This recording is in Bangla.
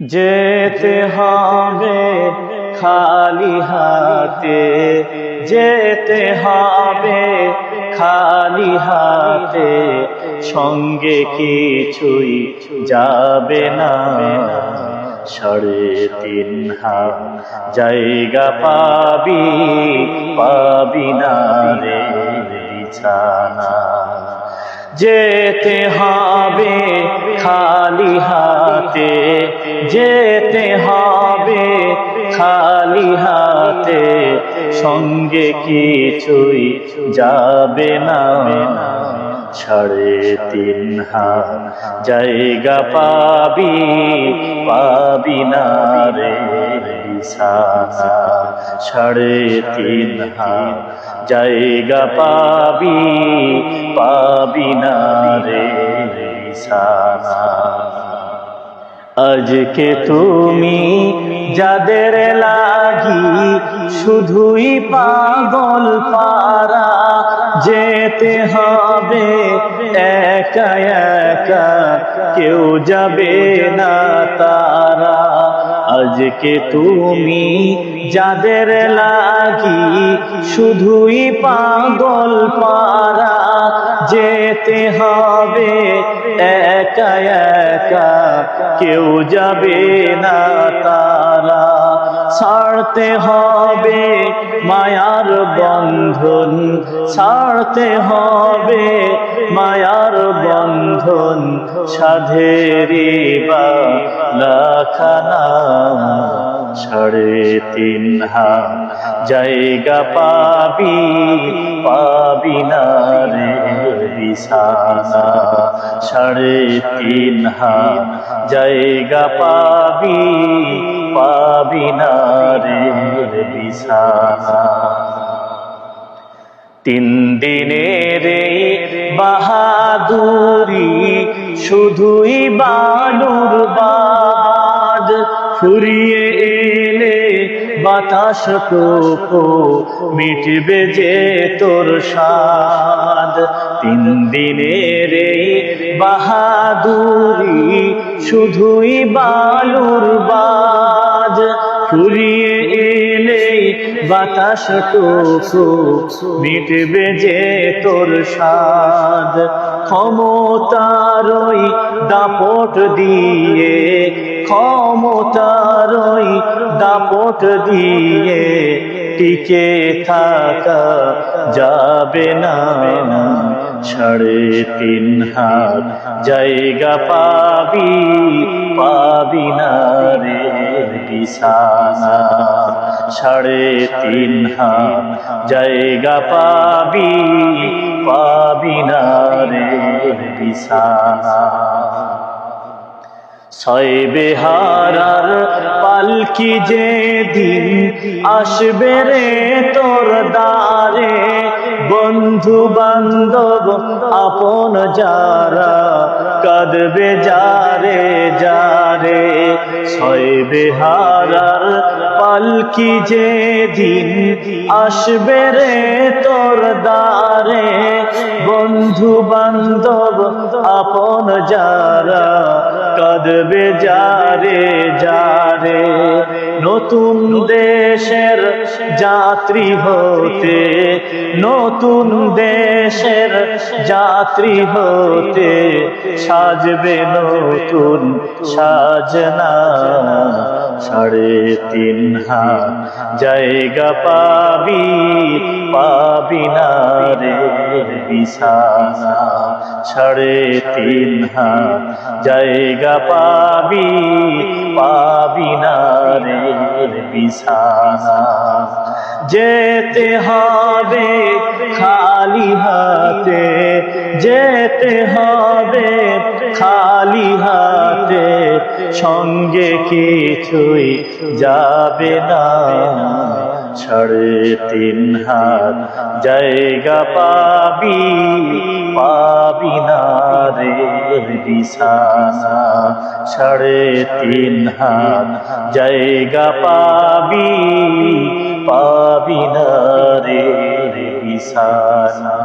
যেতে হবে খালি হাতে, যেতে হবে খালি হাতে, সঙ্গে কিছুই যাবে না। 3.5 হাত জায়গা পাবি, পাবি না রে বিছানা। যেতে হবে খালি হাতে, যেতে হবে খালি হাতে, সঙ্গে কিছুই যাবে না। 3.5 হাত জায়গা পাবি, পাবি না রে বিছানা। 3.5 হাত জায়গা পাবি, পাবি না রে বিছানা। আজকে তুমি যাদের লাগি শুধুই পাগল পারা, যেতে হবে একা একা, কেউ যাবে না তারা। আজকে তুমি যাদের লাগি শুধুই পাগল পারা, যেতে হবে একা একা, কেউ যাবে না তারা। ছাড়তে হবে মায়ার বন্ধন, ছাড়তে হবে মায়ার বন্ধন, সাধেরি বালাখানা। 3.5 হাত জায়গা পাবি, পাবি না রে বিছানা। 3.5 হাত জায়গা পাবি, পাবি না রে বিছানা। 3 দিনের বাহাদুরি শুধুই বালুর বাদ, ফুরিয়ে এলে বাতাস টুকু মিটবে যে তোর স্বাদ। 3 দিনের বাহাদুরি শুধুই বালুর বাদ, ফুরিয়ে এলে বাতাস টুকু মিটবে যে তোর স্বাদ। ক্ষমতারই দাপট দিয়ে, ক্ষমতারই দাপট দিয়ে, টিকে থাকা যাবে না। 3.5 হাত জায়গা পাবি, পাবি না রে বিছানা। 3.5 হাত জায়গা পাবি, পাবি না রে বিছানা। 6 বেহারার পালকি যেদিন আসবে রে তোর দ্বারে, বন্ধু বান্ধব আপন যারা কাঁদবে যারে যারে। 6 বেহারার পালকি যেদিন আসবে রে তোর দ্বারে, বন্ধু বান্ধব আপন যারা কাঁদবে যারে যারে। নতুন দেশের যাত্রী হতে, নতুন দেশের যাত্রী হতে, সাজবে নতুন সাজনা। 3.5 হাত জায়গা পাবি, পাবি না রে বিছানা। 3.5 হাত জায়গা পাবি, পাবি না রে বিছানা। যেতে হবে খালি হাতে, যেতে হবে খালি হাতে, সঙ্গে কিছুই যাবে না। 3.5 হাত জায়গা পাবি, পাবি না রে বিছানা। 3.5 হাত জায়গা পাবি, পাবি না রে বিছানা।